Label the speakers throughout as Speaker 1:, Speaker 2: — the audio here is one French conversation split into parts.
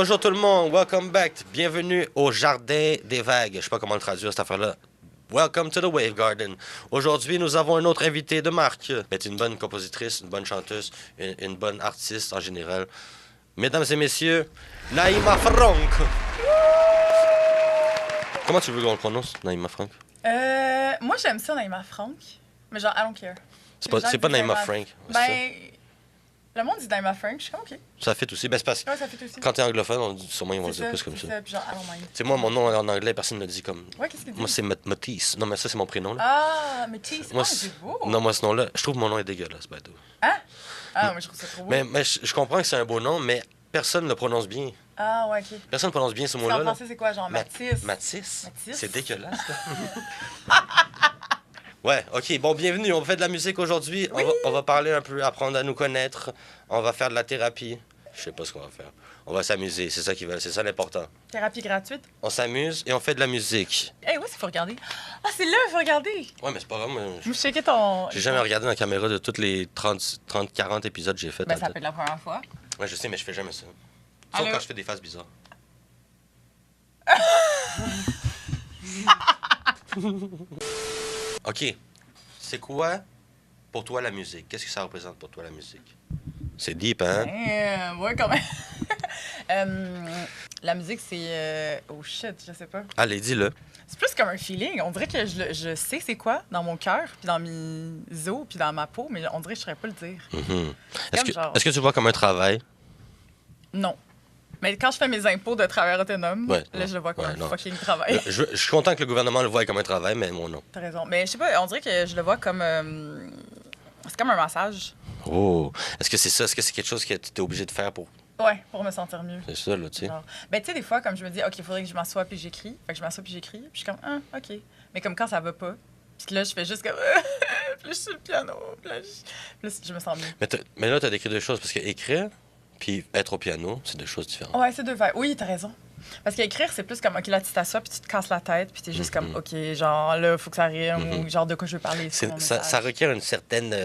Speaker 1: Bonjour tout le monde, welcome back. Bienvenue au Jardin des Vagues. Je sais pas comment le traduire cette affaire-là. Welcome to the Wave Garden. Aujourd'hui, nous avons un autre invité de marque. C'est une bonne compositrice, une bonne chanteuse, une bonne artiste en général. Mesdames et messieurs, Naïma Franck. Comment tu veux qu'on le prononce, Naïma Franck?
Speaker 2: Moi, j'aime ça, Naïma Franck. Mais genre, I don't care.
Speaker 1: C'est pas Naïma Frank.
Speaker 2: Ben, le monde dit Naïma Frank, je suis comme, OK.
Speaker 1: Ça fait aussi. Ben, c'est parce que
Speaker 2: ça fait aussi.
Speaker 1: quand t'es anglophone, on dit, sûrement ils vont le dire
Speaker 2: ça,
Speaker 1: plus comme ça.
Speaker 2: Puis genre, I don't mind.
Speaker 1: C'est moi, mon nom en anglais, personne ne le dit comme.
Speaker 2: Ouais, qu'est-ce qu'il dit?
Speaker 1: Moi, c'est Matisse. Non, mais ça, c'est mon prénom. Là.
Speaker 2: Ah, Métis.
Speaker 1: Moi,
Speaker 2: c'est beau.
Speaker 1: Non, moi, ce nom-là, je trouve que mon nom est dégueulasse, ben,
Speaker 2: Hein? Ah, moi, je trouve ça trop beau.
Speaker 1: Mais je comprends que c'est un beau nom, mais personne ne le prononce bien.
Speaker 2: Ah, ouais, OK.
Speaker 1: Personne ne prononce bien ce
Speaker 2: En
Speaker 1: mot-là.
Speaker 2: français, c'est quoi? Genre, Matisse?
Speaker 1: Matisse?
Speaker 2: Matisse?
Speaker 1: C'est dégueulasse, là. Ouais, OK. Bon, bienvenue. On fait de la musique aujourd'hui.
Speaker 2: Oui.
Speaker 1: On va parler un peu, apprendre à nous connaître. On va faire de la thérapie. Je sais pas ce qu'on va faire. On va s'amuser. C'est ça qui va, c'est ça l'important.
Speaker 2: Thérapie gratuite?
Speaker 1: On s'amuse et on fait de la musique.
Speaker 2: Eh, où est-ce qu'il faut regarder? Ah, c'est là, il faut regarder.
Speaker 1: Ouais, mais c'est pas grave. moi,
Speaker 2: Je me checker ton...
Speaker 1: J'ai jamais regardé dans la caméra de tous les 40 épisodes que j'ai fait.
Speaker 2: Ben, ça peut être la première fois.
Speaker 1: Ouais, je sais, mais je fais jamais ça. Sauf
Speaker 2: Allô?
Speaker 1: quand je fais des faces bizarres. OK. C'est quoi pour toi la musique? Qu'est-ce que ça représente pour toi la musique? C'est deep, hein?
Speaker 2: Ouais, quand même. La musique, c'est... Oh shit, je sais pas.
Speaker 1: Allez, dis-le.
Speaker 2: C'est plus comme un feeling. On dirait que je sais c'est quoi dans mon cœur, puis dans mes os, puis dans ma peau, mais on dirait que je saurais pas le dire.
Speaker 1: Mhm.
Speaker 2: Comme genre-
Speaker 1: Est-ce que tu le vois comme un travail?
Speaker 2: Non. Mais quand je fais mes impôts de travailleur autonome,
Speaker 1: Ouais,
Speaker 2: là, je le vois comme
Speaker 1: ouais,
Speaker 2: un
Speaker 1: non.
Speaker 2: fucking travail.
Speaker 1: Je suis content que le gouvernement le voie comme un travail, mais moi, non.
Speaker 2: T'as raison. Mais je sais pas, on dirait que je le vois comme... c'est comme un massage.
Speaker 1: Oh! Est-ce que c'est ça? Est-ce que c'est quelque chose que tu es obligé de faire pour...
Speaker 2: Ouais, pour me sentir mieux.
Speaker 1: C'est ça, là, tu sais.
Speaker 2: Genre. Ben, tu sais, des fois, comme je me dis, OK, il faudrait que je m'assoie puis j'écris. Fait que je m'assois puis j'écris. Puis je suis comme, ah, OK. Mais comme quand ça va pas, puis là, je fais juste comme, puis je suis sur le piano. Puis là, je me sens mieux.
Speaker 1: Mais là, tu as décrit deux choses, parce que écrire puis être au piano, c'est deux choses différentes.
Speaker 2: Ouais, c'est deux verres. Oui, t'as raison. Parce qu'écrire, c'est plus comme, OK, là, tu t'assois puis tu te casses la tête, puis t'es juste comme, OK, genre, là, faut que ça rime, ou genre, de quoi je veux parler. C'est mon
Speaker 1: Ça
Speaker 2: message.
Speaker 1: requiert une certaine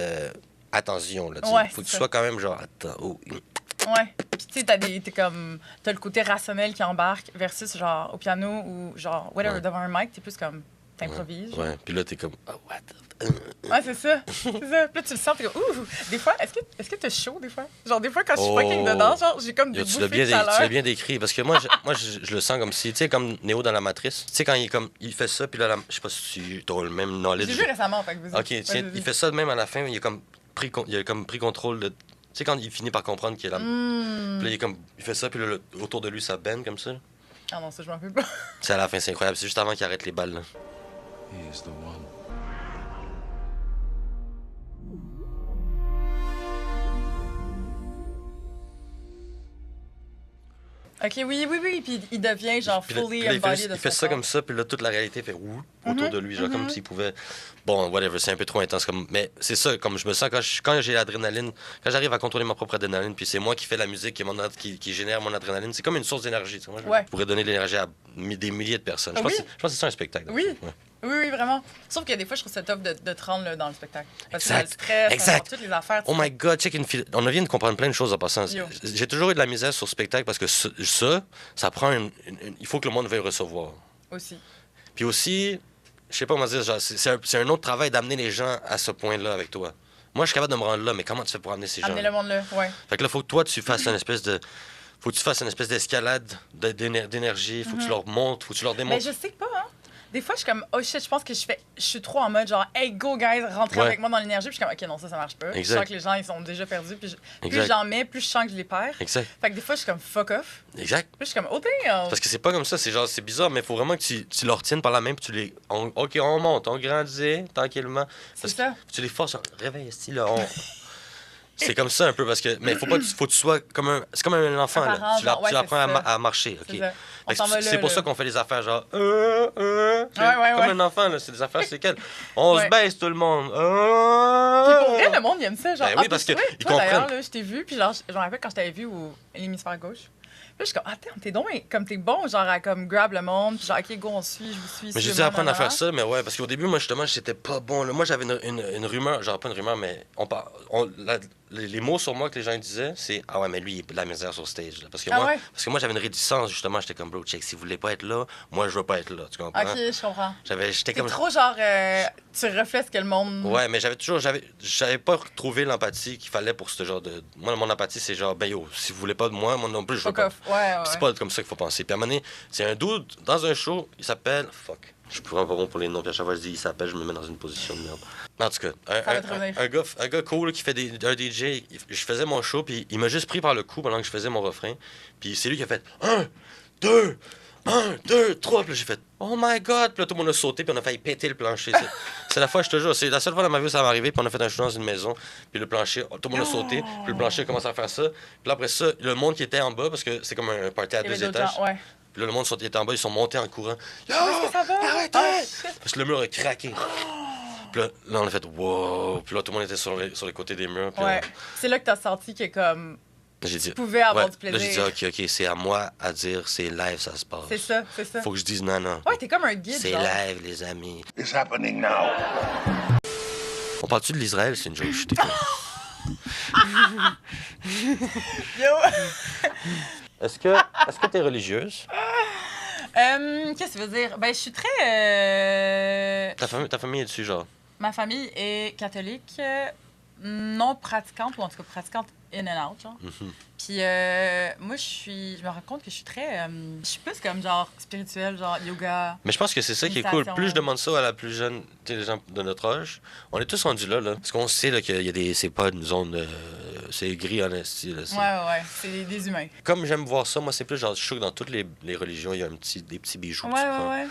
Speaker 1: attention, là, tu sais.
Speaker 2: Ouais,
Speaker 1: Faut que
Speaker 2: c'est
Speaker 1: tu
Speaker 2: ça.
Speaker 1: sois quand même genre, attends, oh.
Speaker 2: Ouais. Puis tu sais, t'as le côté rationnel qui embarque versus genre au piano ou genre whatever,
Speaker 1: Ouais.
Speaker 2: devant un mic, t'es plus comme t'improvises. genre.
Speaker 1: Ouais, puis là, t'es comme, oh, what?
Speaker 2: Ouais, c'est ça. C'est ça. Puis là, tu le sens, t'es comme ouh. Des fois, est-ce que t'as chaud des fois? Genre des fois quand je suis
Speaker 1: Oh.
Speaker 2: fucking dedans, genre j'ai comme des
Speaker 1: Yo, tu
Speaker 2: bouffées de
Speaker 1: tu
Speaker 2: chaleur.
Speaker 1: l'as bien décrit, parce que moi, je le sens comme si, tu sais, comme Néo dans La Matrice. Tu sais, quand il fait ça, puis là, je sais pas si tu as le même knowledge.
Speaker 2: J'ai vu récemment, fait que vas-y.
Speaker 1: OK, tiens, il fait ça même à la fin, il a comme pris contrôle de... Tu sais, quand il finit par comprendre qu'il est là. Puis là, il fait ça, puis là, autour de lui, ça bend comme ça.
Speaker 2: Ah non, ça je m'en fais pas.
Speaker 1: C'est à la fin, c'est incroyable. C'est juste avant qu'il arrête les balles, là.
Speaker 3: He is the one.
Speaker 2: OK, oui, puis il devient genre
Speaker 1: Puis là-
Speaker 2: fully
Speaker 1: puis là,
Speaker 2: embodied de
Speaker 1: il fait
Speaker 2: son
Speaker 1: ça
Speaker 2: corps.
Speaker 1: comme ça, puis là, toute la réalité fait ouh autour de lui, genre comme s'il pouvait... Bon, whatever, c'est un peu trop intense. Mais c'est ça, comme je me sens quand j'ai l'adrénaline, quand j'arrive à contrôler ma propre adrénaline, puis c'est moi qui fais la musique qui génère mon adrénaline, c'est comme une source d'énergie. Tu sais, moi, je
Speaker 2: Ouais.
Speaker 1: pourrais donner de l'énergie à des milliers de personnes. Je
Speaker 2: Ah
Speaker 1: pense,
Speaker 2: oui?
Speaker 1: je pense que c'est ça un spectacle.
Speaker 2: Oui.
Speaker 1: Ouais.
Speaker 2: Oui, vraiment. Sauf que des fois, je trouve ça tough de te rendre là, dans le spectacle. Parce que
Speaker 1: Exact.
Speaker 2: le stress,
Speaker 1: Exact.
Speaker 2: toutes les affaires. tu
Speaker 1: Oh
Speaker 2: sais.
Speaker 1: my God, check une fille. On vient de comprendre plein de choses en passant.
Speaker 2: Yo.
Speaker 1: J'ai toujours eu de la misère sur le spectacle parce que ça prend il faut que le monde veuille recevoir.
Speaker 2: Aussi.
Speaker 1: Puis aussi, je sais pas comment dire, genre, c'est un autre travail d'amener les gens à ce point-là avec toi. Moi, je suis capable de me rendre là, mais comment tu fais pour amener ces gens?
Speaker 2: Amener le monde là, ouais.
Speaker 1: Fait que là, faut que toi, tu fasses faut que tu fasses une espèce d'escalade d'énergie, faut que tu leur montres, faut que tu leur
Speaker 2: Mais
Speaker 1: démontres.
Speaker 2: je sais pas, hein. Des fois, je suis comme, oh shit, je pense que je suis trop en mode genre, hey, go guys, rentrez
Speaker 1: Ouais.
Speaker 2: avec moi dans l'énergie. Puis je suis comme, ok, non, ça marche pas. Je
Speaker 1: Exact.
Speaker 2: sens que les gens, ils sont déjà perdus. Puis plus
Speaker 1: Exact.
Speaker 2: j'en mets, plus je sens que je les perds.
Speaker 1: Exact.
Speaker 2: Fait que des fois, je suis comme, fuck off.
Speaker 1: Exact.
Speaker 2: Puis je suis comme, oh damn.
Speaker 1: Parce que c'est pas comme ça, c'est bizarre, mais il faut vraiment que tu leur tiennes par la main, puis OK, on monte, on grandit, tranquillement.
Speaker 2: C'est
Speaker 1: Parce
Speaker 2: ça.
Speaker 1: que tu les forces, réveille, style, là, c'est comme ça un peu, parce que... Mais faut que tu sois comme un... C'est comme un enfant,
Speaker 2: Un
Speaker 1: là.
Speaker 2: parent,
Speaker 1: Tu
Speaker 2: genre, ouais,
Speaker 1: l'apprends
Speaker 2: c'est ça.
Speaker 1: à marcher, OK?
Speaker 2: C'est ça. On
Speaker 1: Fait que
Speaker 2: s'en va là.
Speaker 1: c'est pour
Speaker 2: là.
Speaker 1: ça qu'on fait des affaires genre... Comme
Speaker 2: ouais.
Speaker 1: un enfant, là, c'est des affaires, c'est quel? On
Speaker 2: Ouais.
Speaker 1: se baisse, tout le monde.
Speaker 2: Puis pour vrai, le monde, il aime ça. Genre,
Speaker 1: Ben oui,
Speaker 2: puis
Speaker 1: parce que
Speaker 2: toi,
Speaker 1: ils
Speaker 2: toi, d'ailleurs,
Speaker 1: comprennent.
Speaker 2: là, je t'ai vu, puis genre, je me rappelle quand je t'avais vu au l'hémisphère gauche. Puis là, je suis comme, attends, t'es donc, comme t'es bon, genre, à comme grab le monde, puis genre, ok, go, on suit, je vous suis.
Speaker 1: Mais j'ai dû
Speaker 2: suivez-moi,
Speaker 1: apprendre à
Speaker 2: nanana.
Speaker 1: faire ça, mais ouais, parce qu'au début, moi, justement, j'étais pas bon. Là. Moi, j'avais une rumeur, genre pas une rumeur, mais les mots sur moi que les gens disaient, c'est « Ah ouais, mais lui, il est de la misère sur stage. » Parce que moi, j'avais une réticence, justement. J'étais comme « Bro, check, si vous voulez pas être là, moi, je veux pas être là. » Tu comprends?
Speaker 2: Ok, je comprends.
Speaker 1: J'étais
Speaker 2: C'est
Speaker 1: comme...
Speaker 2: trop genre, tu reflètes ce que le monde...
Speaker 1: Ouais, mais j'avais pas trouvé l'empathie qu'il fallait pour ce genre de... Moi, mon empathie, c'est genre, ben yo, si vous voulez pas de moi non plus, je veux
Speaker 2: Fuck
Speaker 1: pas.
Speaker 2: off. Ouais.
Speaker 1: C'est pas comme ça qu'il faut penser. Puis à un moment donné, c'est un dude dans un show, il s'appelle... Fuck. Je suis vraiment pas bon pour les noms, puis à chaque fois que je dis il s'appelle, je me mets dans une position de merde. En tout cas, un gars cool qui fait un DJ, je faisais mon show, puis il m'a juste pris par le cou pendant que je faisais mon refrain. Puis c'est lui qui a fait 1, 2, 1, 2, 3. Puis là, j'ai fait oh my god. Puis là, tout le monde a sauté, puis on a failli péter le plancher. C'est la fois, je te jure, c'est la seule fois dans ma vie où ça m'est arrivé, puis on a fait un show dans une maison, puis le plancher, tout le monde a sauté, puis le plancher a commencé à faire ça. Puis là, après ça, le monde qui était en bas, parce que c'est comme un party à 2 étages. Puis là, le monde était en bas, ils sont montés en courant. Yo!
Speaker 2: Est-ce que ça va?
Speaker 1: Arrêtez! Parce que le mur a craqué. Puis là, on a fait wow! Puis là, tout le monde était sur les côtés des murs.
Speaker 2: Ouais. C'est là que t'as senti que comme...
Speaker 1: J'ai dit,
Speaker 2: tu pouvais avoir du plaisir.
Speaker 1: Là, j'ai dit, OK, c'est à moi à dire, c'est live, ça se passe.
Speaker 2: C'est ça.
Speaker 1: Faut que je dise non.
Speaker 2: Ouais, t'es comme un guide,
Speaker 1: c'est
Speaker 2: genre.
Speaker 1: live, les amis.
Speaker 3: It's happening now.
Speaker 1: On parle-tu de l'Israël? C'est une joke, je t'ai fait.
Speaker 2: Yo!
Speaker 1: Est-ce que t'es religieuse?
Speaker 2: Qu'est-ce que ça veut dire? Ben, je suis très...
Speaker 1: Ta famille est dessus, genre?
Speaker 2: Ma famille est catholique, non pratiquante, ou en tout cas pratiquante in and out, genre. Puis moi, je me rends compte que je suis très... je suis plus comme genre spirituelle, genre yoga.
Speaker 1: Mais je pense que c'est ça qui est cool. Plus je demande ça à la plus jeune, tu sais, les gens de notre âge, on est tous rendus là. Parce qu'on sait là, qu'il y a c'est pas une zone... c'est gris en esti.
Speaker 2: Ouais. C'est des humains.
Speaker 1: Comme j'aime voir ça, moi, c'est plus genre, je trouve que dans toutes les religions, il y a des petits bijoux.
Speaker 2: Ouais, vraiment.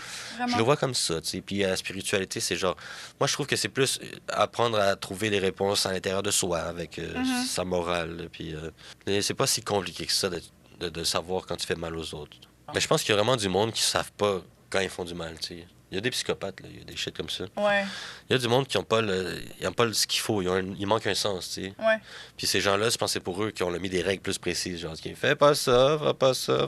Speaker 1: Je le vois comme ça, tu sais. Puis la spiritualité, c'est genre... Moi, je trouve que c'est plus apprendre à trouver les réponses à l'intérieur de soi, avec sa morale. Puis c'est pas si compliqué que ça de savoir quand tu fais mal aux autres. Mais je pense qu'il y a vraiment du monde qui savent pas quand ils font du mal, tu sais. Il y a des psychopathes, là, il y a des shit comme ça.
Speaker 2: Ouais.
Speaker 1: Il y a du monde qui n'ont pas, ce qu'il faut, il manque un sens, tu sais.
Speaker 2: Ouais.
Speaker 1: Puis ces gens-là, je pense que c'est pour eux qui ont mis des règles plus précises, genre, fais pas ça,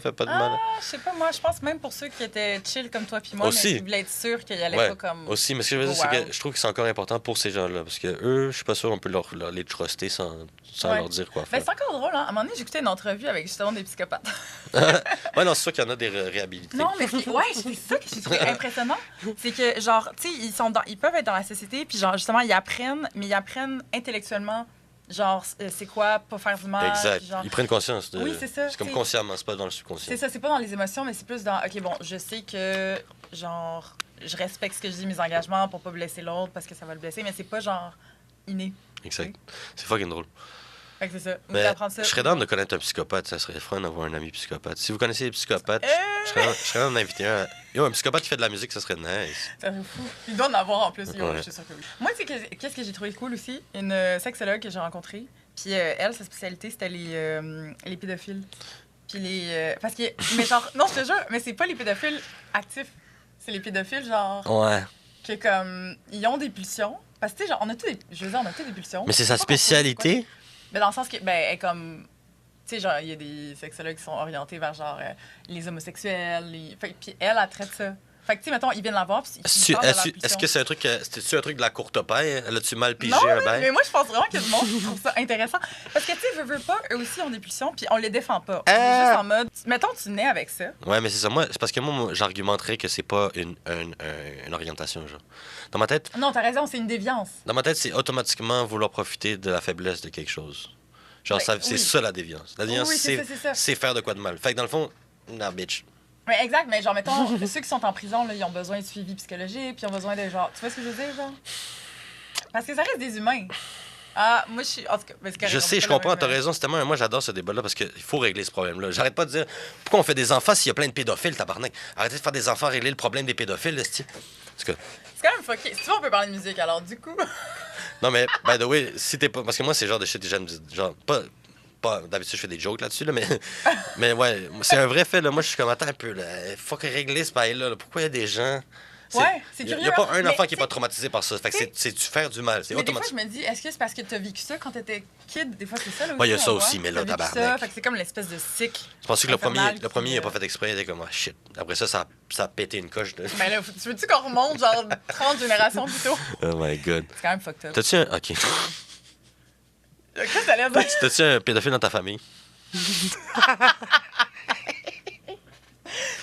Speaker 1: fais pas de mal.
Speaker 2: Je sais pas, moi, je pense même pour ceux qui étaient chill comme toi puis moi,
Speaker 1: aussi.
Speaker 2: mais qui voulaient être sûrs qu'ils allaient pas comme...
Speaker 1: Aussi, mais ce que je veux dire, c'est que je trouve que c'est encore important pour ces gens-là, parce que eux, je suis pas sûr qu'on peut les truster sans leur dire quoi faire.
Speaker 2: Ben, c'est encore drôle, hein. À un moment donné, j'écoutais une entrevue avec justement des psychopathes.
Speaker 1: Ouais, non, c'est sûr qu'il y en a des réhabilités.
Speaker 2: Non, mais c'est ça que j'ai trouvé impressionnant. C'est que, genre, tu sais, ils peuvent être dans la société, puis genre, justement, ils apprennent intellectuellement, genre, c'est quoi, pas faire du mal.
Speaker 1: Exact.
Speaker 2: Genre...
Speaker 1: Ils prennent conscience.
Speaker 2: Oui, c'est ça.
Speaker 1: C'est comme consciemment, c'est pas dans le subconscient.
Speaker 2: C'est ça, c'est pas dans les émotions, mais c'est plus dans, OK, bon, je sais que, genre, je respecte ce que je dis, mes engagements pour pas blesser l'autre parce que ça va le blesser, mais c'est pas, genre, inné.
Speaker 1: Exact. C'est fucking drôle.
Speaker 2: Fait que c'est ça.
Speaker 1: Mais je serais d'âme de connaître un psychopathe. Ça serait fun d'avoir un ami psychopathe. Si vous connaissez les psychopathes, je serais d'âme d'inviter un. Yo, un psychopathe qui fait de la musique, ça serait nice.
Speaker 2: Ça serait fou. Il doit en avoir en plus. Je suis sûre que oui. Moi, tu sais, qu'est-ce que j'ai trouvé cool aussi? Une sexologue que j'ai rencontrée. Puis elle, sa spécialité, c'était les pédophiles. Puis parce que. Mais genre, non, je te jure, mais c'est pas les pédophiles actifs. C'est les pédophiles, genre.
Speaker 1: Ouais.
Speaker 2: Que comme. Ils ont des pulsions. Parce que, tu sais, genre, on a tous des pulsions.
Speaker 1: Mais c'est sa spécialité?
Speaker 2: Mais dans le sens que, ben, elle est comme. Tu sais, genre, il y a des sexologues qui sont orientés vers, genre, les homosexuels. Puis elle traite ça. Fait que, tu sais, mettons, ils viennent la voir.
Speaker 1: Est-ce que c'est un truc. C'était-tu un truc de la courte paille? Elle a-tu mal pigé
Speaker 2: un
Speaker 1: bail?
Speaker 2: Mais moi, je pense vraiment qu'il y a du monde qui trouve ça intéressant. Parce que, tu sais, veux pas, eux aussi ont des pulsions, puis on les défend pas. On est juste en mode. Mettons, tu nais avec ça.
Speaker 1: Ouais, mais c'est ça. Moi, c'est parce que moi, j'argumenterais que c'est pas une orientation, genre. Dans ma tête.
Speaker 2: Non, t'as raison, c'est une déviance.
Speaker 1: Dans ma tête, c'est automatiquement vouloir profiter de la faiblesse de quelque chose. Genre, c'est ça la déviance. La déviance, c'est faire de quoi de mal. Fait que dans le fond, nah, bitch.
Speaker 2: Mais exact, mais genre, mettons, ceux qui sont en prison, là, ils ont besoin de suivi psychologique, puis ils ont besoin de genre. Tu vois ce que je veux dire, genre? Parce que ça reste des humains. Ah, moi, je suis. En tout cas,
Speaker 1: je sais, je comprends, t'as raison. C'est tellement. Moi, j'adore ce débat-là parce qu'il faut régler ce problème-là. J'arrête pas de dire pourquoi on fait des enfants s'il y a plein de pédophiles, tabarnak. Arrêtez de faire des enfants, régler le problème des pédophiles, esti.
Speaker 2: C'est quand même fucké. Si tu veux, on peut parler de musique, alors, du coup.
Speaker 1: Non, mais, by the way, si t'es pas. Parce que moi, c'est le genre de shit que j'aime. Genre, pas. D'habitude, je fais des jokes là-dessus, là, mais ouais, c'est un vrai fait. Là. Moi, je suis comme, attends un peu, là. Faut régler ce bail-là. Pourquoi il y a des gens.
Speaker 2: Ouais, c'est curieux.
Speaker 1: Il n'y a pas un enfant qui n'est pas traumatisé par ça. Fait que c'est tu faire du mal. C'est automatique.
Speaker 2: Des fois, je me dis, est-ce que c'est parce que tu as vécu ça quand tu étais kid? Des fois, c'est ça.
Speaker 1: Ouais, il y a ça aussi, mais là, tabarnak.
Speaker 2: Fait que c'est comme l'espèce de cycle.
Speaker 1: Je pense que le premier, il n'a pas fait exprès. Il était comme, ah, shit. Après ça a pété une coche.
Speaker 2: Mais là, tu veux-tu qu'on remonte, genre, 30 générations plus tôt?
Speaker 1: Oh my god.
Speaker 2: C'est quand même fucked up.
Speaker 1: T'as-tu un. Ok.
Speaker 2: Qu'est-ce que t'allais dire?
Speaker 1: T'as-tu un pédophile dans ta famille?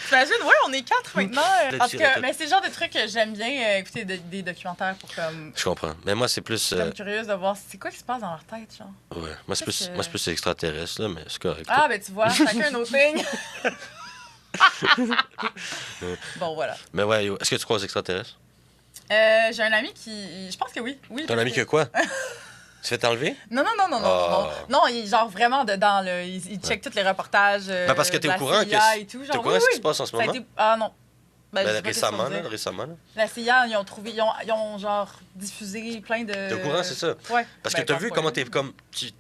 Speaker 2: T'imagines, ouais, on est 4 maintenant. Parce
Speaker 1: Là-dessus,
Speaker 2: que, mais c'est le genre de trucs que j'aime bien écouter des documentaires pour comme.
Speaker 1: Je comprends. Mais moi, c'est plus...
Speaker 2: Je suis curieuse de voir c'est quoi qui se passe dans leur tête, genre.
Speaker 1: Ouais. Moi, c'est
Speaker 2: Qu'est-ce
Speaker 1: plus,
Speaker 2: que-
Speaker 1: moi, c'est plus extraterrestre, là, mais c'est correct.
Speaker 2: Ah, ben tu vois, chacun nos things. Bon, voilà.
Speaker 1: Mais ouais, est-ce que tu crois aux extraterrestres?
Speaker 2: J'ai un ami qui. Je pense que oui. Oui.
Speaker 1: Ton
Speaker 2: parce
Speaker 1: ami
Speaker 2: que-
Speaker 1: que quoi? Tu fais t'enlever?
Speaker 2: Non, non, non, non, non.
Speaker 1: Ah.
Speaker 2: Non, non, il est genre vraiment dedans, là. Il check tous les reportages.
Speaker 1: Ben, parce que t'es
Speaker 2: de
Speaker 1: au
Speaker 2: la
Speaker 1: courant
Speaker 2: CIA et tout,
Speaker 1: T'es
Speaker 2: genre,
Speaker 1: au courant
Speaker 2: oui,
Speaker 1: de ce qui
Speaker 2: oui.
Speaker 1: se passe en ce
Speaker 2: Ça a
Speaker 1: moment?
Speaker 2: été- Ah non. Ben, je sais pas qu'est-ce qu'on
Speaker 1: Récemment,
Speaker 2: dit.
Speaker 1: là, récemment, là.
Speaker 2: La CIA, ils ont trouvé, ils ont genre diffusé plein de.
Speaker 1: T'es au courant, c'est ça?
Speaker 2: Ouais.
Speaker 1: Parce
Speaker 2: Ben,
Speaker 1: que t'as
Speaker 2: pas
Speaker 1: vu
Speaker 2: spoiler.
Speaker 1: comment t'es comme...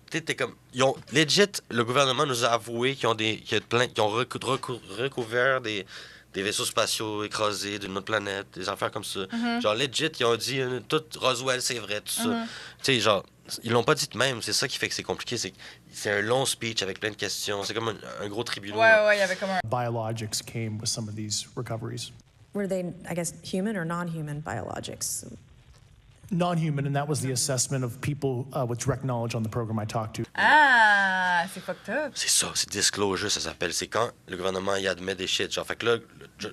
Speaker 1: T'es comme... Ils ont... Legit, le gouvernement nous a avoué qu'ils ont qu'ils ont recouvert des vaisseaux spatiaux écrasés d'une autre planète, des affaires comme ça.
Speaker 2: Mhm.
Speaker 1: Genre, legit, ils ont dit, tout Roswell, c'est vrai, tout ça.
Speaker 2: Mhm.
Speaker 1: Tu sais, genre, ils l'ont pas dit de même. C'est ça qui fait que c'est compliqué. C'est un long speech avec plein de questions. C'est comme un gros tribunal.
Speaker 2: Ouais, ouais, il y avait comme un.
Speaker 4: Biologics came with some of these recoveries.
Speaker 5: Were they, I guess, human or non-human biologics?
Speaker 4: Non-human, and that was the assessment of people with direct knowledge on the program I talked to.
Speaker 2: Ah, c'est fucked up.
Speaker 1: C'est ça, c'est disclosure, ça s'appelle. C'est quand le gouvernement y admet des shit. Genre, fait que là,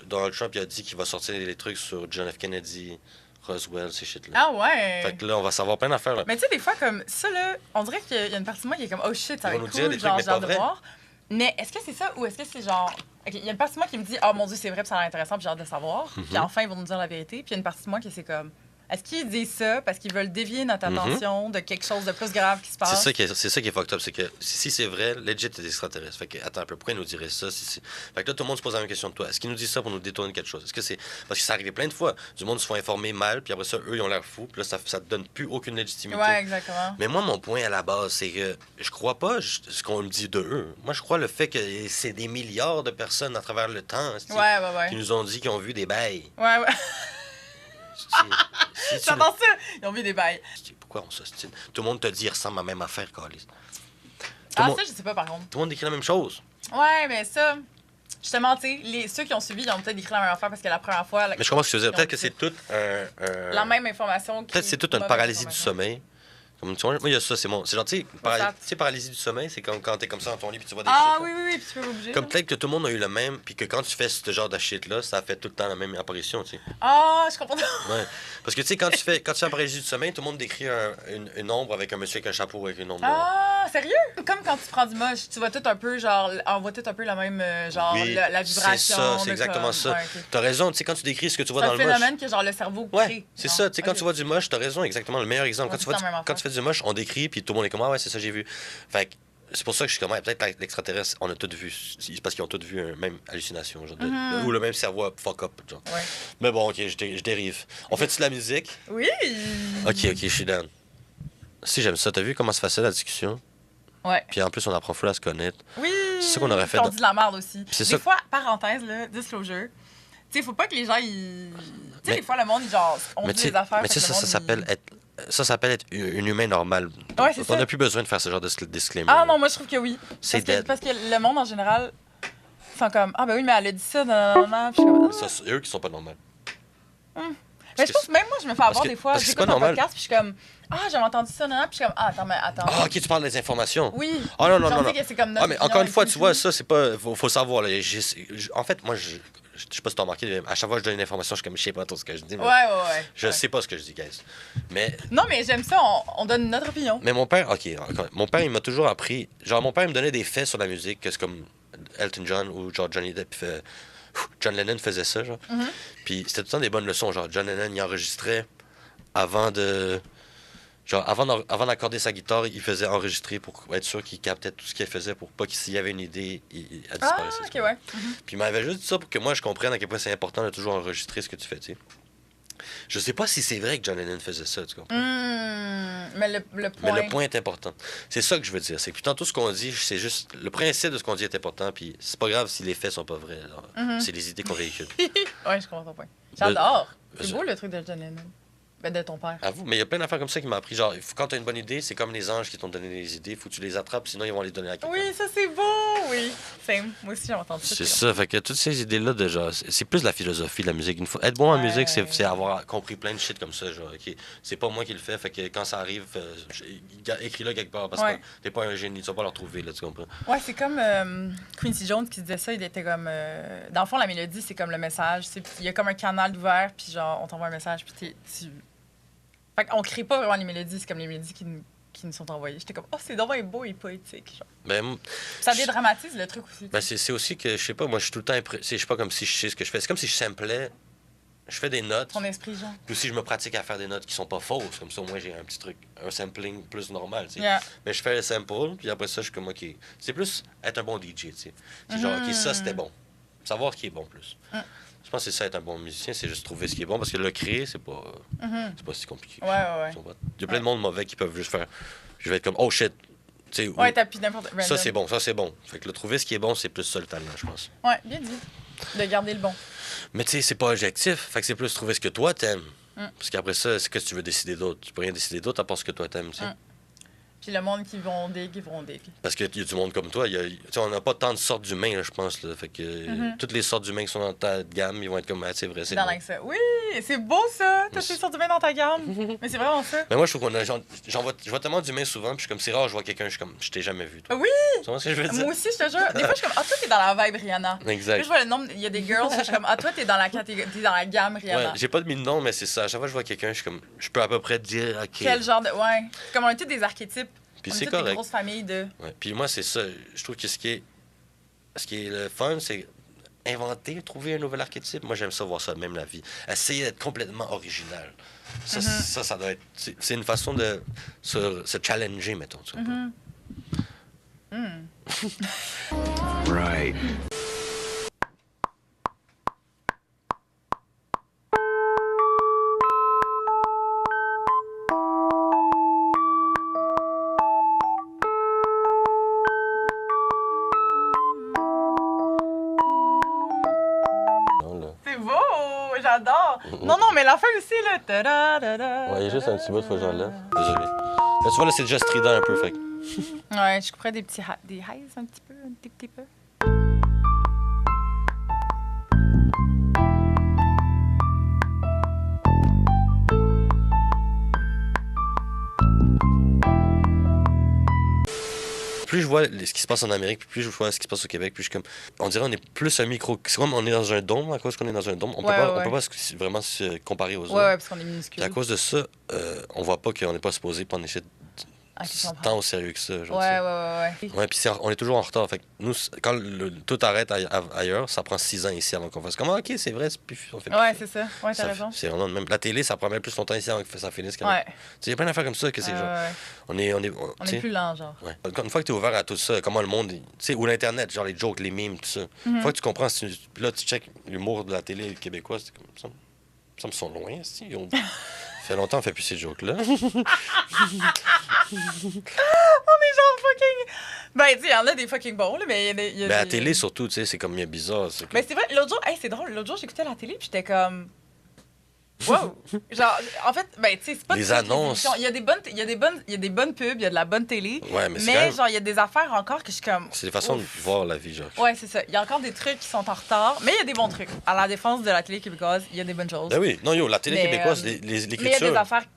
Speaker 1: Donald Trump il a dit qu'il va sortir des trucs sur John F. Kennedy, Roswell, ces shit-là.
Speaker 2: Ah ouais.
Speaker 1: Fait que là, on va savoir plein d'affaires. Là.
Speaker 2: Mais tu sais, des fois, comme ça, là, on dirait qu'il y a une partie de moi qui est comme, oh shit, ça va
Speaker 1: Ils vont
Speaker 2: être
Speaker 1: nous dire
Speaker 2: cool,
Speaker 1: des trucs,
Speaker 2: genre,
Speaker 1: mais
Speaker 2: j'ai hâte
Speaker 1: pas
Speaker 2: de
Speaker 1: vrai.
Speaker 2: voir. Mais est-ce que c'est ça ou est-ce que c'est genre. Ok, il y a une partie de moi qui me dit, oh mon Dieu, c'est vrai, puis ça a l'air intéressant, puis j'ai hâte de savoir.
Speaker 1: Mhm.
Speaker 2: Puis enfin, ils vont nous dire la vérité. Puis il y a une partie de moi qui c'est comme, est-ce qu'ils disent ça parce qu'ils veulent dévier notre attention de quelque chose de plus grave qui se passe?
Speaker 1: C'est ça qui est fucked up. C'est que si c'est vrai, legit, t'es extraterrestre. Fait que, attends un peu, pourquoi ils nous diraient ça? Fait que là, tout le monde se pose la même question de toi. Est-ce qu'ils nous disent ça pour nous détourner de quelque chose? Est-ce que c'est. Parce que ça arrivé plein de fois. Du monde se font informer mal, puis après ça, eux, ils ont l'air fous, puis là, ça te donne plus aucune légitimité.
Speaker 2: Ouais, exactement.
Speaker 1: Mais moi, mon point à la base, c'est que je crois pas ce qu'on me dit de eux. Moi, je crois le fait que c'est des milliards de personnes à travers le temps
Speaker 2: Ouais, ouais, ouais.
Speaker 1: qui nous ont dit qu'ils ont vu des bails.
Speaker 2: Ouais, ouais.
Speaker 1: Si tu-
Speaker 2: J'entends ça. Ils ont mis des bails.
Speaker 1: Pourquoi on s'ostine? Tout le monde te dit, il ressemble à la même affaire, Carlis.
Speaker 2: Ah,
Speaker 1: monde-
Speaker 2: ça, je sais pas, par contre.
Speaker 1: Tout le monde décrit la même chose.
Speaker 2: Ouais, mais ça, justement, tu sais, ceux qui ont suivi, ils ont peut-être écrit la même affaire parce que la première fois.
Speaker 1: Mais je comprends ce que tu veux dire.
Speaker 2: ils ont
Speaker 1: Peut-être que
Speaker 2: dit
Speaker 1: c'est tout un...
Speaker 2: la même information.
Speaker 1: Peut-être que c'est toute une paralysie du sommeil. Comme, tu vois, moi, il y a ça, c'est mon... C'est genre, tu sais, paralysie du sommeil, c'est comme quand t'es comme ça dans ton lit puis tu vois des
Speaker 2: Ah
Speaker 1: shit, là.
Speaker 2: oui, oui, oui, puis tu peux bouger.
Speaker 1: Comme peut-être que tout le monde a eu le même, puis que quand tu fais ce genre de shit-là, ça fait tout le temps la même apparition, tu sais.
Speaker 2: Ah, je comprends.
Speaker 1: Ouais. Parce que, tu sais, quand tu fais paralysie du sommeil, tout le monde décrit une ombre avec un monsieur avec un chapeau avec une ombre noire.
Speaker 2: Ah, sérieux? Comme quand tu prends du moche, tu vois tout un peu, genre, on voit tout un peu la même, genre,
Speaker 1: Oui,
Speaker 2: la vibration.
Speaker 1: c'est ça, c'est
Speaker 2: de
Speaker 1: exactement
Speaker 2: comme-
Speaker 1: ça.
Speaker 2: Ouais, ok.
Speaker 1: T'as raison, tu sais, quand tu décris ce que tu vois
Speaker 2: C'est
Speaker 1: dans
Speaker 2: un
Speaker 1: le moche.
Speaker 2: phénomène que, genre, le cerveau crée.
Speaker 1: Ouais, c'est
Speaker 2: genre.
Speaker 1: ça. Tu sais, quand
Speaker 2: Ok.
Speaker 1: tu vois du moche, t'as raison, exactement. Le meilleur exemple.
Speaker 2: On
Speaker 1: Quand
Speaker 2: voit
Speaker 1: tu vois
Speaker 2: tout le temps la même
Speaker 1: quand tu fais du moche, on décrit, puis tout le monde est comme, ah ouais, c'est ça, j'ai vu. Fait que c'est pour ça que je suis comme, ouais, peut-être l'extraterrestre, on a tout vu. C'est parce qu'ils ont tous vu une même hallucination, genre, ou le même cerveau à fuck up, genre.
Speaker 2: Ouais.
Speaker 1: Mais bon, ok, je dérive. On fait-tu de la musique?
Speaker 2: Oui!
Speaker 1: Ok, je suis down. Si, j'aime ça. T'as vu comment c'est facile la discussion?
Speaker 2: Ouais.
Speaker 1: Puis en plus, on apprend full à se connaître.
Speaker 2: Oui!
Speaker 1: C'est ça qu'on aurait fait
Speaker 2: Puis on
Speaker 1: dans-
Speaker 2: dit de la merde aussi.
Speaker 1: c'est
Speaker 2: Des
Speaker 1: ça-
Speaker 2: fois, parenthèse, là, disclosure, tu sais, faut pas que les gens, ils. Tu sais,
Speaker 1: Mais-
Speaker 2: des fois, le monde, genre, on
Speaker 1: Mais
Speaker 2: dit
Speaker 1: tu
Speaker 2: des affaires.
Speaker 1: sais,
Speaker 2: fait que
Speaker 1: ça
Speaker 2: le monde,
Speaker 1: s'appelle
Speaker 2: il-
Speaker 1: être. Ça s'appelle être un humain normal.
Speaker 2: Ouais, c'est
Speaker 1: On
Speaker 2: ça.
Speaker 1: n'a plus besoin de faire ce genre de disclaimer.
Speaker 2: Ah non, moi, je trouve que oui.
Speaker 1: C'est
Speaker 2: Parce que-
Speaker 1: dead.
Speaker 2: Parce que le monde, en général, sont comme, ah ben oui, mais elle a dit ça, non, non, non. Puis je suis comme,
Speaker 1: Ça, c'est eux qui sont pas normaux.
Speaker 2: mais je pense que même moi, je me fais avoir
Speaker 1: que-
Speaker 2: des fois.
Speaker 1: parce que c'est
Speaker 2: J'écoute
Speaker 1: pas
Speaker 2: un
Speaker 1: normal.
Speaker 2: podcast, puis je suis comme, ah, j'avais entendu ça, non, non. Puis je suis comme, ah, attends, mais attends.
Speaker 1: Ah, ok, tu parles des informations.
Speaker 2: Oui.
Speaker 1: Ah non, non,
Speaker 2: Genre,
Speaker 1: non.
Speaker 2: tu sais
Speaker 1: non.
Speaker 2: que c'est comme
Speaker 1: Ah,
Speaker 2: notre
Speaker 1: mais
Speaker 2: opinion
Speaker 1: encore une
Speaker 2: et
Speaker 1: fois,
Speaker 2: tout,
Speaker 1: tu vois,
Speaker 2: tout.
Speaker 1: ça, c'est pas. Faut savoir. Là. En fait, moi, je sais pas si t'as remarqué, mais à chaque fois que je donne une information, je suis comme, je sais pas trop ce que je dis. Mais
Speaker 2: Ouais, ouais, ouais.
Speaker 1: Je
Speaker 2: Ouais.
Speaker 1: sais pas ce que je dis, guys. Mais,
Speaker 2: Non, mais j'aime ça, on donne notre opinion.
Speaker 1: mais mon père, ok, mon père, il m'a toujours appris. Genre, mon père, il me donnait des faits sur la musique, que c'est comme Elton John ou genre Johnny Depp. John Lennon faisait ça, genre.
Speaker 2: Mm-hmm.
Speaker 1: Puis c'était tout le temps des bonnes leçons. Genre, John Lennon, il enregistrait avant de. Genre, avant d'accorder sa guitare, il faisait enregistrer pour être sûr qu'il captait tout ce qu'il faisait pour pas qu'il s'il y avait une idée, elle
Speaker 2: Ah,
Speaker 1: disparaissait.
Speaker 2: ok, ouais.
Speaker 1: Puis il m'avait juste dit ça pour que moi je comprenne à quel point c'est important de toujours enregistrer ce que tu fais, tu sais. Je sais pas si c'est vrai que John Lennon faisait ça, tu comprends?
Speaker 2: Mais le
Speaker 1: Mais
Speaker 2: point.
Speaker 1: le point est important. C'est ça que je veux dire. C'est que tantôt ce qu'on dit, c'est juste. Le principe de ce qu'on dit est important, puis c'est pas grave si les faits sont pas vrais. Alors, c'est les idées qu'on véhicule.
Speaker 2: Ouais, je comprends ton point. J'adore. C'est
Speaker 1: je-
Speaker 2: beau le truc de John Lennon. Ben, de ton père.
Speaker 1: À vous, mais il y a plein d'affaires comme ça qui m'ont appris. Genre, quand tu as une bonne idée, c'est comme les anges qui t'ont donné des idées. Faut que tu les attrapes, sinon ils vont les donner à quelqu'un.
Speaker 2: Oui, ça c'est beau! oui. Same. Moi aussi, j'ai entendu ça.
Speaker 1: C'est ça, fait que toutes ces idées-là, de genre, c'est plus la philosophie de la musique. Être bon en musique, c'est avoir compris plein de shit comme ça. Genre, OK, c'est pas moi qui le fais, fait que quand ça arrive, écris-le quelque part, parce que t'es pas un génie, tu vas pas le retrouver, là, tu comprends?
Speaker 2: Ouais, c'est comme Quincy Jones qui disait ça, il était comme... dans le fond, la mélodie, c'est comme le message. Il y a comme un canal ouvert, puis genre, on t'envoie un message, puis Fait qu'on crée pas vraiment les mélodies, c'est comme les mélodies qui nous sont envoyées. J'étais comme, oh, c'est dommage beau et poétique. Genre.
Speaker 1: Ben,
Speaker 2: ça dédramatise le truc aussi.
Speaker 1: Ben, c'est aussi que, je sais pas, moi, je suis tout le temps je sais pas comme si je sais ce que je fais. C'est comme si je samplais, je fais des notes.
Speaker 2: Ton esprit, genre.
Speaker 1: Puis aussi, je me pratique à faire des notes qui sont pas fausses. Comme ça, au moins, j'ai un petit truc, un sampling plus normal, tu sais.
Speaker 2: Yeah.
Speaker 1: Mais je fais le sample, puis après ça, je suis comme, OK. C'est plus être un bon DJ, tu sais. C'est genre, OK, ça, c'était bon. Savoir qui est bon plus. Je pense que c'est ça, être un bon musicien, c'est juste trouver ce qui est bon, parce que le créer, c'est pas si compliqué.
Speaker 2: Ouais.
Speaker 1: Il y a plein de monde mauvais qui peuvent juste faire. Je vais être comme, oh shit. T'sais,
Speaker 2: ouais, t'as plus n'importe quoi.
Speaker 1: Ça, c'est bon, ça, c'est bon. Fait que le trouver ce qui est bon, c'est plus ça le talent, je pense.
Speaker 2: Ouais, bien dit. De garder le bon.
Speaker 1: Mais tu sais, c'est pas objectif. Fait que c'est plus trouver ce que toi t'aimes. Parce qu'après ça, c'est que tu veux décider d'autre. Tu peux rien décider d'autre à part ce que toi t'aimes, tu sais.
Speaker 2: Puis le monde qui vont dig, ils vont dig.
Speaker 1: Parce qu'il y a du monde comme toi. On n'a pas tant de sortes d'humains, là, je pense. Là. Fait que toutes les sortes d'humains qui sont dans ta gamme, ils vont être comme, ah, c'est vrai, c'est
Speaker 2: dans
Speaker 1: bon.
Speaker 2: Ça. Oui, c'est beau ça. Toutes les sortes d'humains dans ta gamme. Mais c'est vraiment ça.
Speaker 1: Mais moi, je trouve qu'on a. Je vois tellement d'humains souvent, puis je suis comme, c'est rare, je vois quelqu'un, je suis comme, je t'ai jamais vu, toi.
Speaker 2: Oui!
Speaker 1: Tu vois ce que je veux dire?
Speaker 2: Moi aussi, je te jure. Des fois, je suis comme, ah, toi, t'es dans la vibe Rihanna.
Speaker 1: Exact.
Speaker 2: Puis je vois le nombre, il y a des girls, je suis comme, ah, toi, t'es dans la catégorie, t'es dans la gamme Rihanna.
Speaker 1: Ouais, j'ai pas de mille noms, mais c'est ça. À chaque fois que je vois quelqu'un, je suis comme, je peux à peu près dire, OK.
Speaker 2: Quel genre de. Ouais. Comme on a tous des archétypes.
Speaker 1: Puis
Speaker 2: on
Speaker 1: c'est
Speaker 2: est toutes
Speaker 1: correct.
Speaker 2: des grosses familles de.
Speaker 1: Ouais. Puis moi, c'est ça. Je trouve que ce qui est le fun, c'est inventer, trouver un nouvel archétype. Moi, j'aime ça, voir ça, même la vie. Essayer d'être complètement original. Ça doit être... C'est une façon de se challenger, mettons. Tu vois.
Speaker 3: Right.
Speaker 2: C'est beau! J'adore! Non, mais la fin aussi, là. Ta-da-da-da.
Speaker 1: Ouais, il y a juste un petit bout, faut que j'enlève. Désolé. Là, tu vois, là, c'est déjà strident un peu, fait que...
Speaker 2: Ouais, je couperais des petits des highs un petit peu, un petit peu.
Speaker 1: Plus je vois ce qui se passe en Amérique, puis plus je vois ce qui se passe au Québec, plus je suis comme... On dirait qu'on est plus un micro... C'est comme on est dans un dôme, à cause qu'on est dans un dôme. On peut pas vraiment se comparer aux autres.
Speaker 2: Ouais, parce qu'on est minuscule.
Speaker 1: Puis à cause de ça, on voit pas qu'on n'est pas supposé prendre les shit tant au sérieux que ça. Genre,
Speaker 2: Ouais.
Speaker 1: Ouais, puis on est toujours en retard. Fait que nous, quand tout arrête ailleurs, ça prend 6 ans ici avant qu'on fasse comme, OK, c'est vrai, on fait plus
Speaker 2: Ouais,
Speaker 1: ça.
Speaker 2: c'est ça. Ouais, t'as raison.
Speaker 1: C'est vraiment même. La télé, ça prend même plus longtemps ici avant que ça finisse.
Speaker 2: Ouais.
Speaker 1: Il y a plein d'affaires comme ça que c'est genre. On
Speaker 2: est plus lent, genre.
Speaker 1: Ouais. Une fois que tu es ouvert à tout ça, comment le monde. Tu sais, ou l'Internet, genre les jokes, les memes, tout ça. Une fois que tu comprends, là, tu check l'humour de la télé québécoise, c'est comme ça. Me sont loin, si. Ça fait longtemps qu'on fait plus ces jokes-là.
Speaker 2: On est genre fucking. Ben, tu sais, il y en a des fucking bons, là, mais il y a
Speaker 1: Mais à la télé, surtout, tu sais, c'est comme bien bizarre.
Speaker 2: Mais c'est vrai, l'autre jour, c'est drôle, l'autre jour, j'écoutais la télé, puis j'étais comme. Wow! Genre, en fait, ben, tu sais, c'est pas
Speaker 1: les
Speaker 2: toutes
Speaker 1: annonces.
Speaker 2: Il y a des bonnes pubs, il y a de la bonne télé.
Speaker 1: Ouais, mais
Speaker 2: genre, il y a des affaires encore que je suis comme.
Speaker 1: C'est des façons de voir la vie, genre.
Speaker 2: Ouais, c'est ça. Il y a encore des trucs qui sont en retard, mais il y a des bons trucs. À la défense de la télé québécoise, il y a des bonnes choses.
Speaker 1: Ben oui, non, la télé québécoise, l'écriture.
Speaker 2: Mais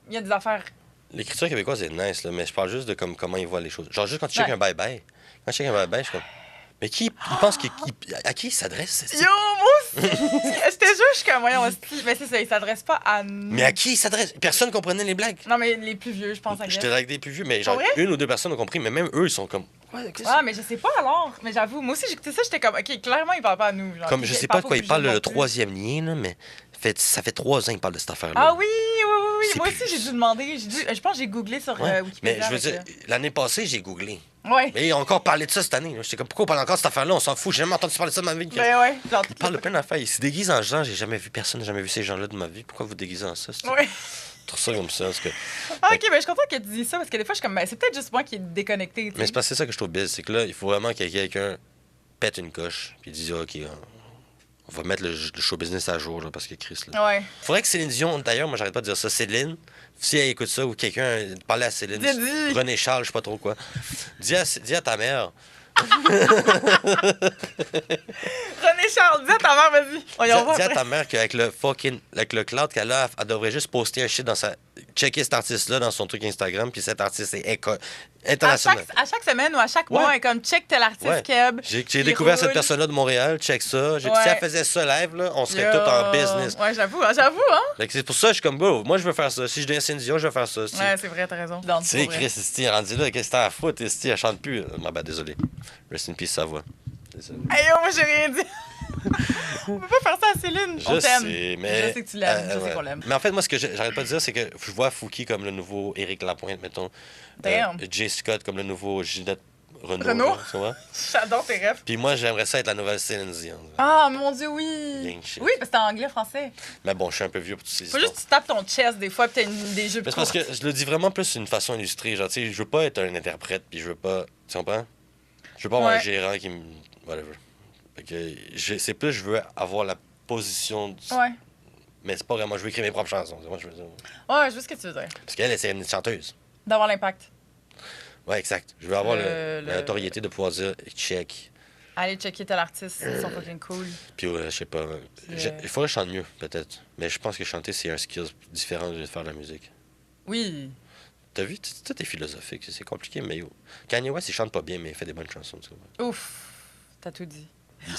Speaker 2: il y a des affaires.
Speaker 1: L'écriture québécoise est nice, là, mais je parle juste de comment ils voient les choses. Genre, juste quand tu checkes un bye-bye. Quand je check un bye-bye, je suis comme. Mais il pense à qui il s'adresse?
Speaker 2: Yo, moi aussi! Je te jure, je suis comme, voyons, mais c'est ça, il s'adresse pas à nous.
Speaker 1: Mais à qui il s'adresse? Personne comprenait les blagues.
Speaker 2: Non, mais les plus vieux, je pense.
Speaker 1: J'étais avec des plus vieux, mais genre, une ou deux personnes ont compris, mais même eux, ils sont comme.
Speaker 2: Mais je sais pas alors. Mais j'avoue, moi aussi, j'écoutais ça, j'étais comme, OK, clairement, il parle pas à nous. Genre,
Speaker 1: comme, je sais pas de quoi il parle, le troisième lien, là, mais ça fait 3 ans qu'il parle de cette affaire-là.
Speaker 2: Ah oui. Moi aussi, j'ai dû demander. Je pense que j'ai googlé sur Wikipédia.
Speaker 1: Mais je veux dire, l'année passée, j'ai googlé.
Speaker 2: Ouais.
Speaker 1: Mais ils ont encore parlé de ça cette année. J'étais comme, pourquoi on parle encore de cette affaire-là? On s'en fout. J'ai jamais entendu parler de ça de ma vie.
Speaker 2: Ben ouais.
Speaker 1: Ils parlent de plein d'affaires. Ils se déguisent en gens. J'ai jamais vu personne, j'ai jamais vu ces gens-là de ma vie. Pourquoi vous déguisez en ça?
Speaker 2: Ouais.
Speaker 1: Je trouve ça comme ça. Parce que...
Speaker 2: OK, mais je suis contente que tu dises ça parce que des fois, je suis comme, c'est peut-être juste moi qui est déconnecté.
Speaker 1: Mais c'est parce que c'est ça que je trouve bizarre. C'est que là, il faut vraiment que quelqu'un pète une coche puis dise, OK, on va mettre le show business à jour, là, parce que Chris, là.
Speaker 2: Ouais.
Speaker 1: Faudrait que Céline Dion, d'ailleurs, moi, j'arrête pas de dire ça. Céline, si elle écoute ça ou quelqu'un parler à Céline, René Charles, je sais pas trop quoi, dis à ta mère,
Speaker 2: René Charles, dis à ta mère, vas-y. On y va.
Speaker 1: Dis à ta mère qu'avec le cloud qu'elle a, elle devrait juste poster un shit dans sa... Checker cet artiste-là dans son truc Instagram, puis cet artiste est international.
Speaker 2: À chaque semaine ou à chaque mois, elle est comme check tel artiste Keb.
Speaker 1: J'ai découvert cette personne-là de Montréal, check ça. Si elle faisait ça live, là, on serait tous en business.
Speaker 2: Ouais, j'avoue.
Speaker 1: C'est pour ça que je suis comme, bro, moi je veux faire ça. Si je deviens Céline Dion, je veux faire ça.
Speaker 2: Ouais, c'est vrai, t'as raison.
Speaker 1: Tu sais, Chris, Esti, rendu là, qu'est-ce que t'as à foutre? Esti, elle chante plus. Désolé. Rest in peace, sa voix.
Speaker 2: Hey, moi, j'ai rien dit. On peut pas faire ça à Céline. On t'aime.
Speaker 1: Mais...
Speaker 2: Je sais que tu l'aimes. Je sais qu'on l'aime.
Speaker 1: Mais en fait, moi, ce que j'arrête pas de dire, c'est que je vois Fouki comme le nouveau Éric Lapointe, mettons. Jay Scott comme le nouveau Ginette Renault.
Speaker 2: J'adore tes rêves.
Speaker 1: Puis moi, j'aimerais ça être la nouvelle Céline Dion.
Speaker 2: Ah, mon Dieu, oui. Oui, parce que c'est en anglais, français.
Speaker 1: Mais bon, je suis un peu vieux pour toutes ces
Speaker 2: histoires. Faut juste que tu tapes ton chest des fois, puis t'as des jeux plus
Speaker 1: parce que je le dis vraiment plus d'une façon illustrée. Genre, tu sais, je veux pas être un interprète, puis je veux pas... Tu comprends? Je veux pas avoir un gérant qui me... Whatever. C'est plus, je veux avoir la position...
Speaker 2: Ouais.
Speaker 1: Mais c'est pas vraiment, je veux écrire mes propres chansons. C'est moi je veux dire.
Speaker 2: Ouais, je vois ce que tu veux dire.
Speaker 1: Parce qu'elle, c'est une chanteuse.
Speaker 2: D'avoir l'impact.
Speaker 1: Ouais, exact. Je veux avoir la notoriété de pouvoir dire check.
Speaker 2: Allez checker tel artiste, ils sont fucking cool.
Speaker 1: Puis, je sais pas. Il faudrait que je chante mieux, peut-être. Mais je pense que chanter, c'est un skill différent de faire de la musique.
Speaker 2: Oui.
Speaker 1: T'as vu, tout est philosophique. C'est compliqué, mais yo. Kanye West, il chante pas bien, mais il fait des bonnes chansons. Tu vois.
Speaker 2: Ouf. T'as tout dit.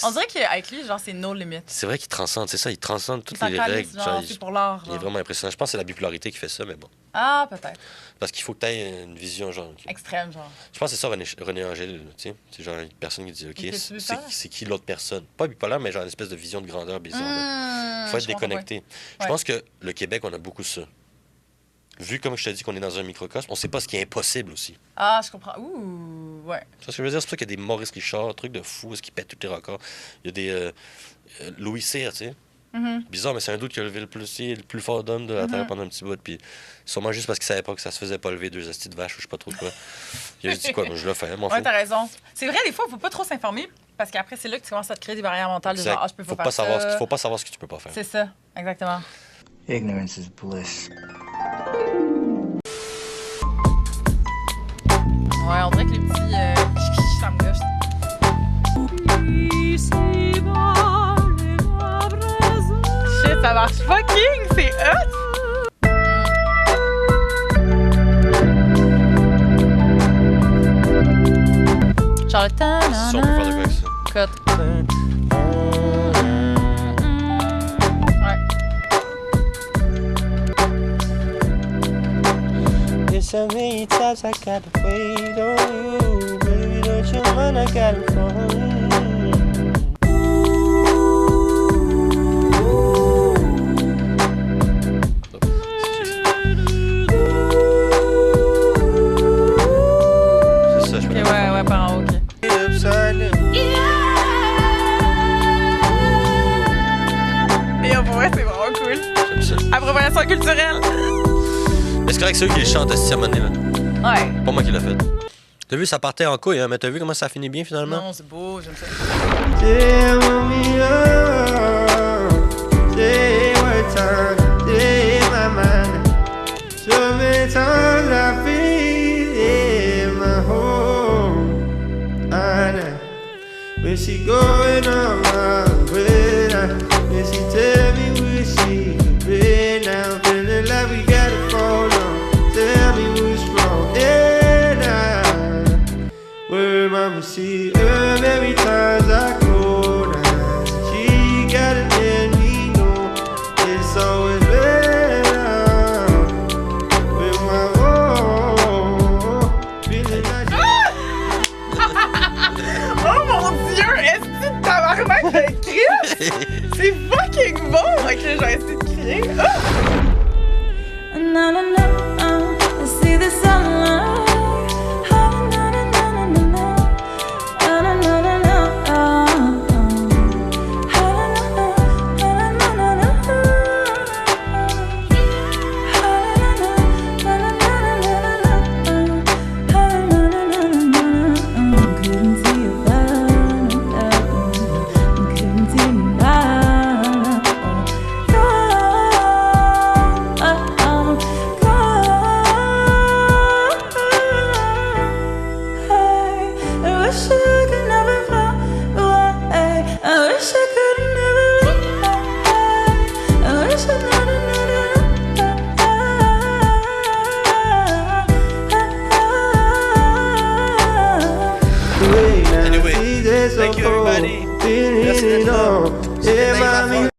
Speaker 2: On dirait qu'avec lui, genre, c'est no limit.
Speaker 1: C'est vrai qu'il transcende, c'est ça, il transcende toutes les règles.
Speaker 2: C'est pour l'art.
Speaker 1: Il est vraiment impressionnant. Je pense que c'est la bipolarité qui fait ça, mais bon.
Speaker 2: Ah, peut-être.
Speaker 1: Parce qu'il faut que tu aies une vision, genre.
Speaker 2: Extrême, genre.
Speaker 1: Je pense que c'est ça, René Angèle, tu sais. C'est genre une personne qui dit, OK, c'est qui l'autre personne? Pas bipolaire, mais genre une espèce de vision de grandeur bizarre. Il faut être déconnecté. Je pense que le Québec, on a beaucoup ça. Vu, comme je te dis, qu'on est dans un microcosme, on sait pas ce qui est impossible aussi.
Speaker 2: Ah, je comprends. Ouh, ouais.
Speaker 1: C'est ce que je veux dire. C'est pour ça qu'il y a des Maurice Richard, trucs de fou, qui pètent tous les records. Il y a des Louis Cyr, tu sais. Bizarre, mais c'est un doute qui a levé le plus fort d'homme de la Terre pendant un petit bout. Puis sûrement juste parce qu'il savait pas que ça se faisait pas lever 2 astis de vache ou je sais pas trop quoi. Il a juste dit quoi, moi je le fais, m'en fous.
Speaker 2: Ouais, t'as raison. C'est vrai, des fois, il faut pas trop s'informer parce qu'après, c'est là que tu commences à te créer des barrières mentales. De genre, ah, je peux pas faire ça.
Speaker 1: Faut pas savoir ce que tu peux pas faire.
Speaker 2: C'est ça, exactement.
Speaker 3: Ignorance is bliss.
Speaker 2: Ouais, on dirait que les petits ça me gauche. Shit, ça marche fucking, c'est hot! Charlotte,
Speaker 1: Si on peut faire de quoi avec ça.
Speaker 2: Cut.
Speaker 1: There's so many times I gotta wait on you. Baby, don't you mind, I got a phone. C'est ça, je peux
Speaker 2: Ouais, par en haut, ok. Et pour vrai, c'est vraiment cool.
Speaker 1: J'aime ça.
Speaker 2: Appropriation culturelle.
Speaker 1: Mais c'est correct, c'est eux qui les chantent à cette année-là.
Speaker 2: Ouais.
Speaker 1: Pas moi qui l'ai fait. T'as vu, ça partait en couille, hein, mais t'as vu comment ça finit bien finalement?
Speaker 2: Non, c'est beau, j'aime ça.
Speaker 6: When she going on my way now, when she tell me where she been now, feeling like we gotta fall on. Tell me what's wrong, and I, where mama see her every time I go down. She gotta let me know it's always better with my own. Feeling like
Speaker 2: Oh mon Dieu, est-ce que tabarnak de Christ? C'est fucking bon! Ok, je vais essayer de crier.
Speaker 7: Na na na, I see the sunlight. Na na na na na na.
Speaker 6: way now.
Speaker 1: Anyway,
Speaker 6: Seasons so
Speaker 1: thank you,
Speaker 6: cold.
Speaker 1: everybody.
Speaker 6: Feeling
Speaker 1: Merci
Speaker 6: it
Speaker 1: d'être là.
Speaker 6: all.
Speaker 1: C'était
Speaker 6: Yeah,
Speaker 1: nice à
Speaker 6: mommy.
Speaker 1: faire.